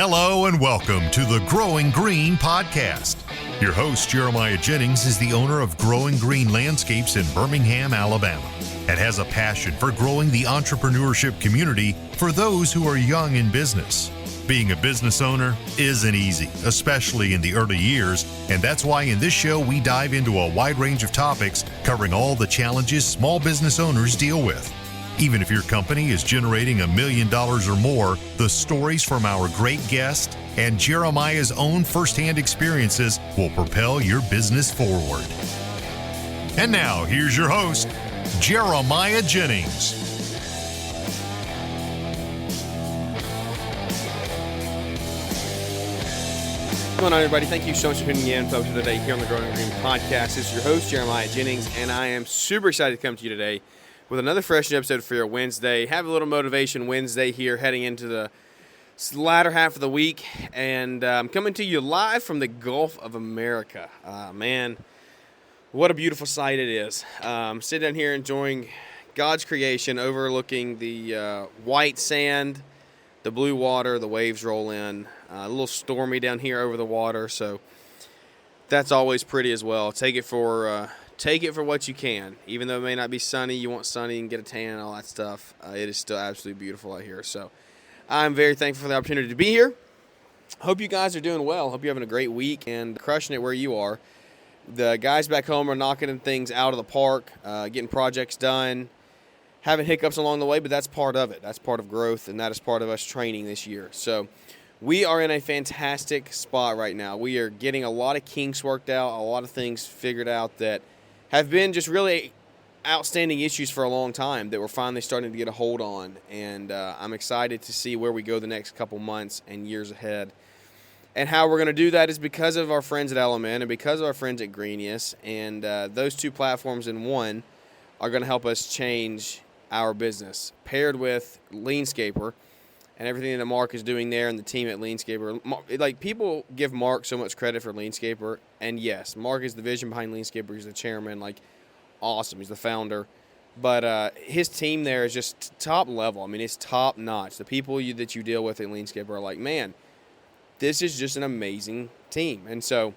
Hello and welcome to the Growing Green podcast. Your host, Jeremiah Jennings, is the owner of Growing Green Landscapes in Birmingham, Alabama, and has a passion for growing the entrepreneurship community for those who are young in business. Being a business owner isn't easy, especially in the early years, and that's why in this show we dive into a wide range of topics covering all the challenges small business owners deal with. Even if your company is generating $1 million or more, the stories from our great guest and Jeremiah's own firsthand experiences will propel your business forward. And now, here's your host, Jeremiah Jennings. What's going on, everybody? Thank you so much for tuning in, folks, today here on the Growing Green podcast. This is your host, Jeremiah Jennings, and I am super excited to come to you today with another fresh episode for your Wednesday. Have a little motivation Wednesday here heading into the latter half of the week, and I'm coming to you live from the Gulf of America. Man, what a beautiful sight it is. Sitting down here enjoying God's creation, overlooking the white sand, the blue water, the waves roll in. A little stormy down here over the water, so that's always pretty as well. Take it for what you can. Even though it may not be sunny, you want sunny and get a tan and all that stuff. It is still absolutely beautiful out here. So I'm very thankful for the opportunity to be here. Hope you guys are doing well. Hope you're having a great week and crushing it where you are. The guys back home are knocking things out of the park, getting projects done, having hiccups along the way, but that's part of it. That's part of growth, and that is part of us training this year. So we are in a fantastic spot right now. We are getting a lot of kinks worked out, a lot of things figured out that have been just really outstanding issues for a long time that we're finally starting to get a hold on. And I'm excited to see where we go the next couple months and years ahead. And how we're going to do that is because of our friends at Element and because of our friends at Greenius. And those two platforms in one are going to help us change our business, paired with Leanscaper and everything that Mark is doing there and the team at Leanscaper. Like, people give Mark so much credit for Leanscaper, and yes, Mark is the vision behind Leanscaper. He's the chairman, like, awesome. He's the founder. But his team there is just top level. I mean, it's top notch. The people that you deal with at Leanscaper are like, man, this is just an amazing team. And so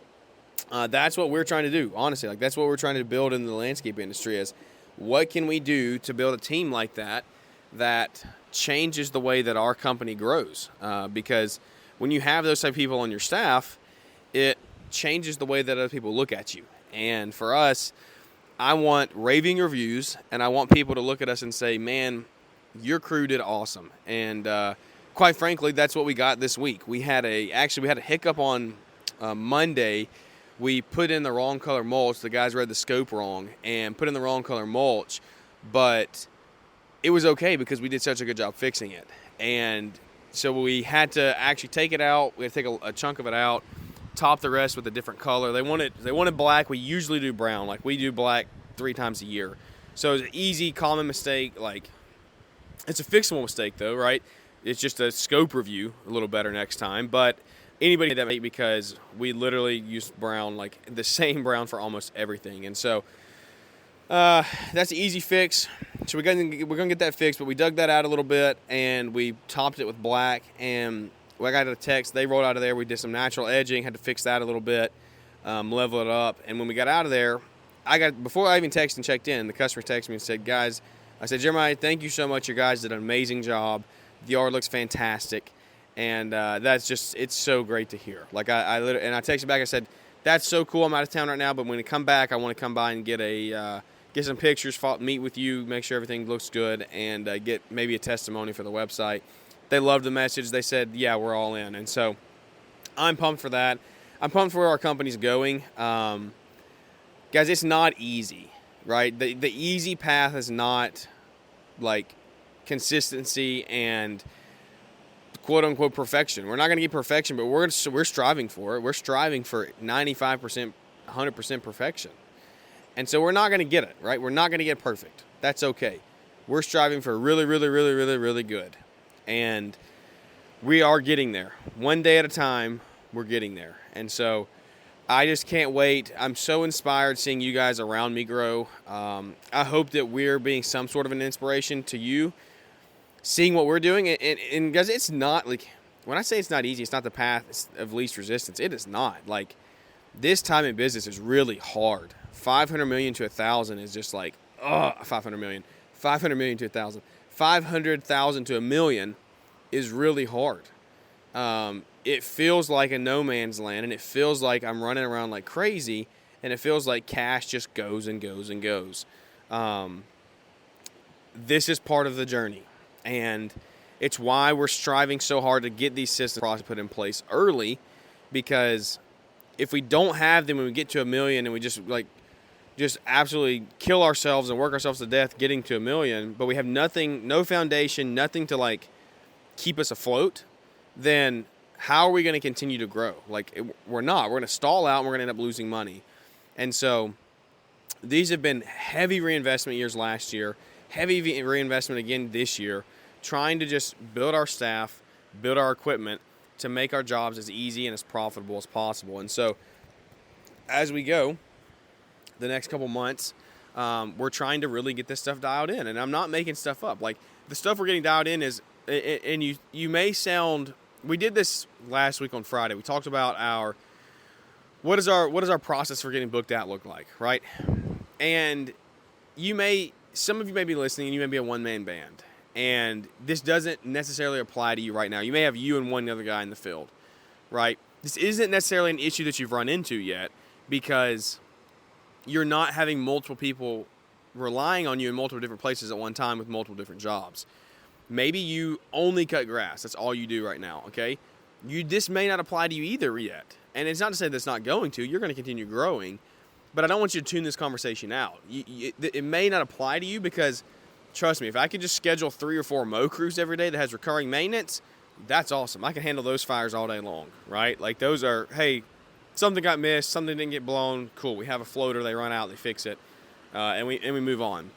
that's what we're trying to do, honestly. Like, that's what we're trying to build in the landscape industry is what can we do to build a team like that changes the way that our company grows, because when you have those type of people on your staff, it changes the way that other people look at you. And for us, I want raving reviews, and I want people to look at us and say, man, your crew did awesome. And quite frankly, that's what we got this week. We had a hiccup on Monday. We put in the wrong color mulch. The guys read the scope wrong and put in the wrong color mulch, but it was okay because we did such a good job fixing it. And so we had to actually take it out. We had to take a chunk of it out, top the rest with a different color. They wanted black. We usually do brown. Like, we do black 3 times a year. So it's an easy, common mistake. Like, it's a fixable mistake, though, right? It's just a scope review a little better next time. But anybody that make, because we literally use brown, like the same brown for almost everything. And so that's an easy fix. So we're gonna get that fixed, but we dug that out a little bit and we topped it with black. And I got a text. They rolled out of there. We did some natural edging. Had to fix that a little bit, level it up. And when we got out of there, before I even texted and checked in, the customer texted me and said, "Guys," I said, "Jeremiah, thank you so much. You guys did an amazing job. The yard looks fantastic." And it's so great to hear. Like, I texted back. I said, "That's so cool. I'm out of town right now, but when I come back, I want to come by and get some pictures, meet with you, make sure everything looks good, and get maybe a testimony for the website." They loved the message. They said, "Yeah, we're all in." And so I'm pumped for that. I'm pumped for where our company's going. Guys, it's not easy, right? The easy path is not like consistency and quote-unquote perfection. We're not going to get perfection, but we're striving for it. We're striving for 95%, 100% perfection. And so we're not going to get it, right? We're not going to get perfect. That's okay. We're striving for really, really, really, really, really good. And we are getting there. One day at a time, we're getting there. And so I just can't wait. I'm so inspired seeing you guys around me grow. I hope that we're being some sort of an inspiration to you, seeing what we're doing. And guys, it's not like when I say it's not easy, it's not the path of least resistance. It is not. Like, this time in business is really hard. 500 million to 1,000 is just like, 500 million. 500 million to 1,000. 500,000 to a million is really hard. It feels like a no man's land, and it feels like I'm running around like crazy, and it feels like cash just goes and goes and goes. This is part of the journey, and it's why we're striving so hard to get these systems put in place early, because if we don't have them when we get to a million and we just absolutely kill ourselves and work ourselves to death getting to a million, but we have nothing, no foundation, nothing to like keep us afloat, then how are we going to continue to grow? We're not. We're going to stall out and we're going to end up losing money. And so these have been heavy reinvestment years last year, heavy reinvestment again this year, trying to just build our staff, build our equipment to make our jobs as easy and as profitable as possible. And so as we go the next couple months, we're trying to really get this stuff dialed in. And I'm not making stuff up. Like, the stuff we're getting dialed in is, and you may sound, we did this last week on Friday. We talked about what does our process for getting booked out look like, right? And some of you may be listening and you may be a one-man band, and this doesn't necessarily apply to you right now. You may have you and one other guy in the field, right? This isn't necessarily an issue that you've run into yet, because you're not having multiple people relying on you in multiple different places at one time with multiple different jobs. Maybe you only cut grass. That's all you do right now, okay? This may not apply to you either yet. And it's not to say that's not going to. You're going to continue growing. But I don't want you to tune this conversation out. It may not apply to you, because, trust me, if I could just schedule 3 or 4 mow crews every day that has recurring maintenance, that's awesome. I can handle those fires all day long, right? Like, those are, hey, something got missed, something didn't get blown, cool. We have a floater, they run out, they fix it, and we move on.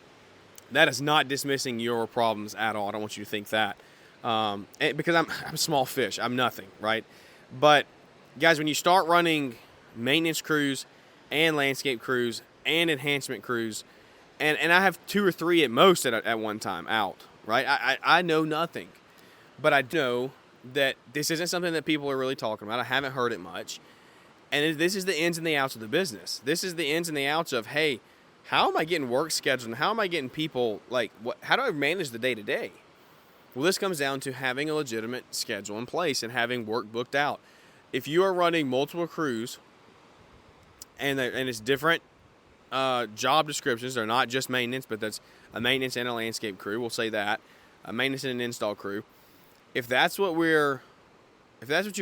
That is not dismissing your problems at all. I don't want you to think that. Because I'm a small fish. I'm nothing, right? But, guys, when you start running maintenance crews and landscape crews and enhancement crews, and I have 2 or 3 at most at one time out, right? I know nothing. But I know that this isn't something that people are really talking about. I haven't heard it much. And this is the ins and the outs of the business. This is the ins and the outs of, hey, how am I getting work scheduled? And how am I getting people, how do I manage the day-to-day? Well, this comes down to having a legitimate schedule in place and having work booked out. If you are running multiple crews, and it's different job descriptions, they're not just maintenance, but that's a maintenance and a landscape crew, we'll say that, a maintenance and an install crew. If that's what you're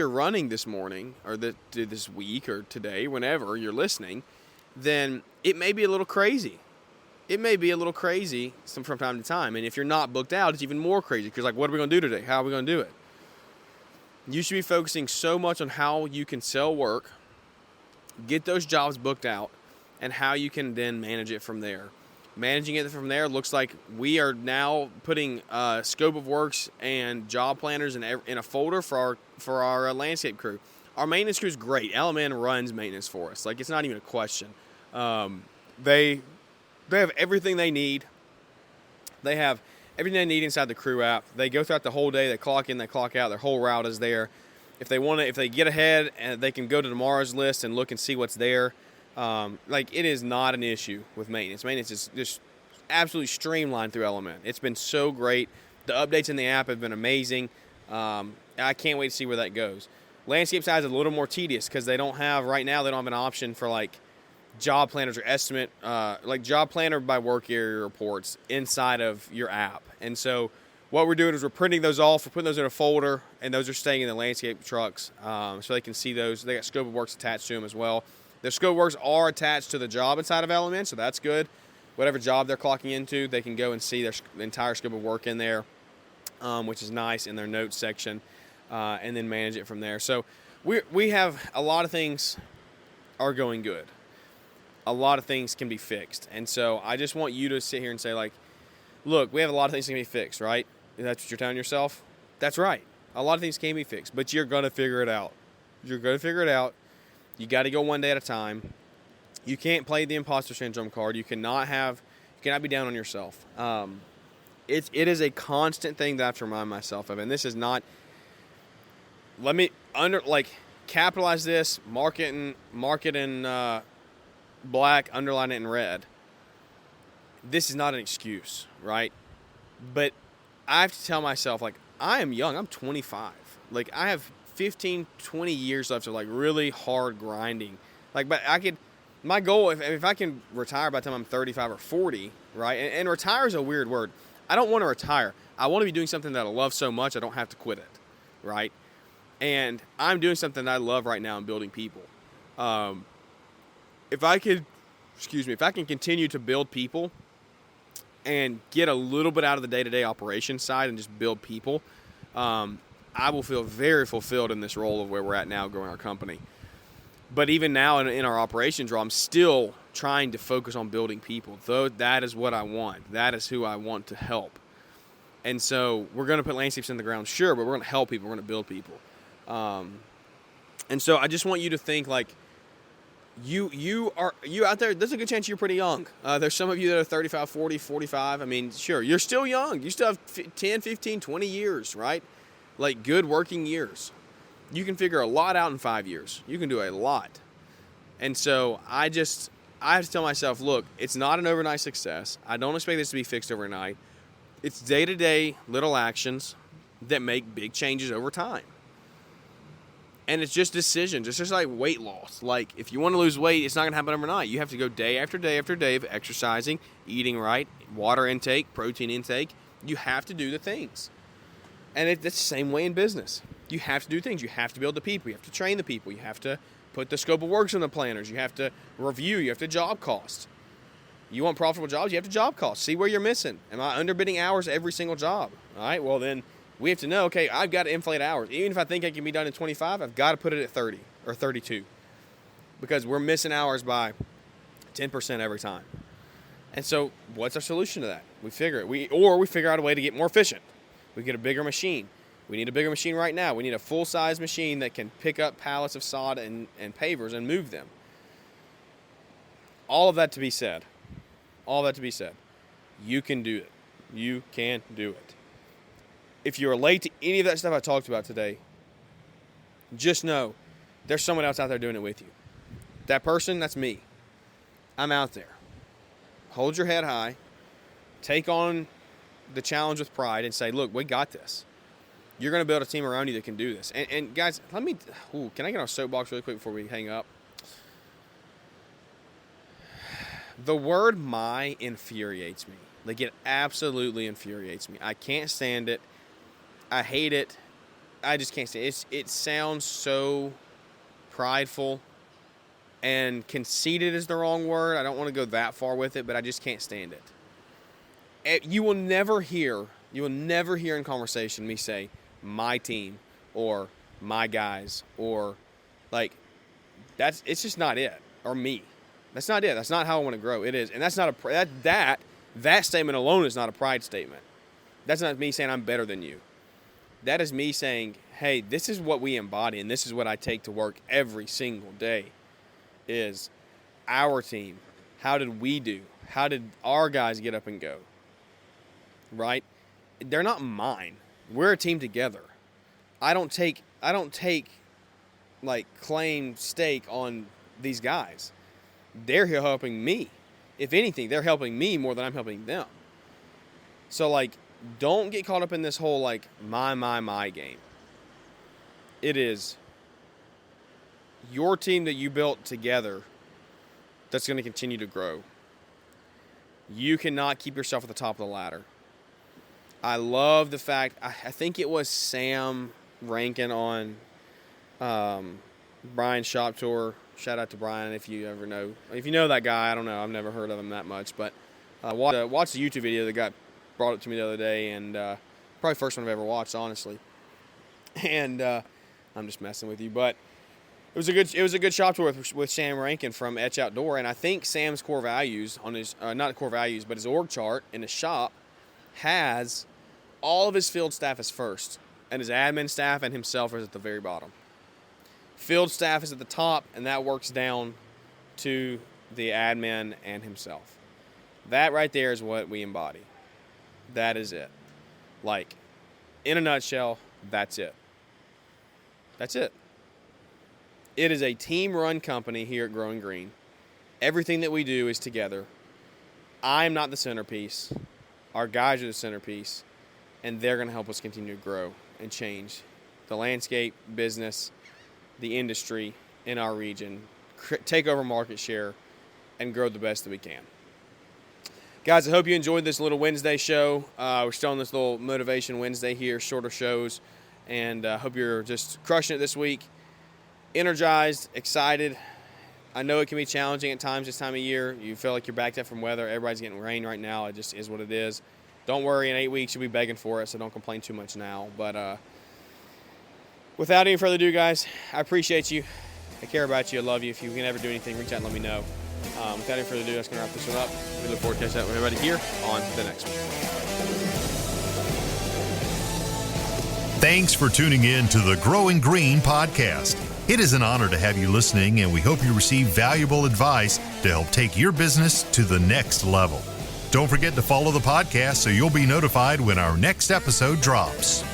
running this morning, or this week, or today, whenever you're listening, then it may be a little crazy. It may be a little crazy from time to time. And if you're not booked out, it's even more crazy, because, what are we going to do today? How are we going to do it? You should be focusing so much on how you can sell work, get those jobs booked out, and how you can then manage it from there. Managing it from there looks like we are now putting scope of works and job planners in a folder for our landscape crew. Our maintenance crew is great. LMN runs maintenance for us. It's not even a question. They have everything they need. They have everything they need inside the crew app. They go throughout the whole day. They clock in, they clock out. Their whole route is there. If they get ahead, and they can go to tomorrow's list and look and see what's there. It is not an issue with maintenance. Maintenance is just absolutely streamlined through Element. It's been so great. The updates in the app have been amazing. I can't wait to see where that goes. Landscape side is a little more tedious, because they don't have an option for job planners or estimate, job planner by work area reports inside of your app. And so what we're doing is we're printing those off, we're putting those in a folder, and those are staying in the landscape trucks, so they can see those. They got scope of works attached to them as well. The scope of works are attached to the job inside of Element, so that's good. Whatever job they're clocking into, they can go and see their entire scope of work in there, which is nice, in their notes section, and then manage it from there. So we have a lot of things are going good. A lot of things can be fixed. And so I just want you to sit here and say, look, we have a lot of things that can be fixed, right? That's what you're telling yourself? That's right. A lot of things can be fixed, but you're going to figure it out. You're going to figure it out. You got to go one day at a time. You can't play the imposter syndrome card. You cannot be down on yourself. It is a constant thing that I have to remind myself of. And this is not, let me capitalize this, mark it in black, underline it in red. This is not an excuse, right? But I have to tell myself, like, I am young. I'm 25. Like, I have 15, 20 years left of, like, really hard grinding. Like, but my goal, if I can retire by the time I'm 35 or 40, right? And retire is a weird word. I don't want to retire. I want to be doing something that I love so much I don't have to quit it, right? And I'm doing something that I love right now in building people. If I can continue to build people and get a little bit out of the day-to-day operation side and just build people, I will feel very fulfilled in this role of where we're at now growing our company. But even now in our operations role, I'm still trying to focus on building people, though that is what I want. That is who I want to help. And so we're going to put landscapes in the ground, sure, but we're going to help people. We're going to build people. And so I just want you to think, like, you out there, there's a good chance you're pretty young. There's some of you that are 35, 40, 45. I mean, sure, you're still young. You still have 10, 15, 20 years, right? Like, good working years. You can figure a lot out in 5 years. You can do a lot. And so I have to tell myself, look, it's not an overnight success. I don't expect this to be fixed overnight. It's day-to-day little actions that make big changes over time. And it's just decisions. It's just like weight loss. Like, if you want to lose weight, it's not going to happen overnight. You have to go day after day after day of exercising, eating right, water intake, protein intake. You have to do the things. And it's the same way in business. You have to do things. You have to build the people. You have to train the people. You have to put the scope of works in the planners. You have to review. You have to job cost. You want profitable jobs, you have to job cost. See where you're missing. Am I underbidding hours every single job? All right, well then we have to know, okay, I've got to inflate hours. Even if I think I can be done in 25, I've got to put it at 30 or 32 because we're missing hours by 10% every time. And so what's our solution to that? We figure it. We figure out a way to get more efficient. We get a bigger machine. We need a bigger machine right now. We need a full-size machine that can pick up pallets of sod and pavers and move them. All of that to be said. You can do it. You can do it. If you're late to any of that stuff I talked about today, just know there's someone else out there doing it with you. That person, that's me. I'm out there. Hold your head high. Take on the challenge with pride and say, look, we got this. You're going to build a team around you that can do this. And guys, can I get on a soapbox really quick before we hang up? The word "my" infuriates me. Like, it absolutely infuriates me. I can't stand it. I hate it. I just can't stand it. It sounds so prideful, and conceited is the wrong word. I don't want to go that far with it, but I just can't stand it. You will never hear in conversation me say my team or my guys or like it's just not it, or me. That's not it. That's not how I want to grow. It is. And that's not that statement alone is not a pride statement. That's not me saying I'm better than you. That is me saying, hey, this is what we embody and this is what I take to work every single day is our team. How did we do? How did our guys get up and go? Right? They're not mine. We're a team together. I don't take like claim stake on these guys. They're helping me. If anything, they're helping me more than I'm helping them. So, like, don't get caught up in this whole, like, my game. It is your team that you built together that's going to continue to grow. You cannot keep yourself at the top of the ladder. I love the fact, I think it was Sam Rankin on Brian's shop tour. Shout out to Brian if you ever know. If you know that guy, I don't know. I've never heard of him that much. But watch the YouTube video. The guy brought it to me the other day, and probably first one I've ever watched, honestly. And I'm just messing with you. But it was a good shop tour with Sam Rankin from Etch Outdoor. And I think Sam's core values on his, not core values, but his org chart in his shop has all of his field staff as first. And his admin staff and himself is at the very bottom. Field staff is at the top, and that works down to the admin and himself. That right there is what we embody. That is it. Like, in a nutshell, that's it. That's it. It is a team-run company here at Growing Green. Everything that we do is together. I'm not the centerpiece. Our guys are the centerpiece, and they're going to help us continue to grow and change the landscape, business, the industry in our region, take over market share, and grow the best that we can. Guys, I hope you enjoyed this little Wednesday show. We're still on this little Motivation Wednesday here, shorter shows, and I hope you're just crushing it this week. Energized, excited. I know it can be challenging at times this time of year. You feel like you're backed up from weather. Everybody's getting rain right now. It just is what it is. Don't worry, in 8 weeks you'll be begging for it, so don't complain too much now. But without any further ado, guys, I appreciate you. I care about you. I love you. If you can ever do anything, reach out and let me know. Without any further ado, that's going to wrap this one up. We look forward to catching up with everybody here on the next one. Thanks for tuning in to the Growing Green podcast. It is an honor to have you listening, and we hope you receive valuable advice to help take your business to the next level. Don't forget to follow the podcast so you'll be notified when our next episode drops.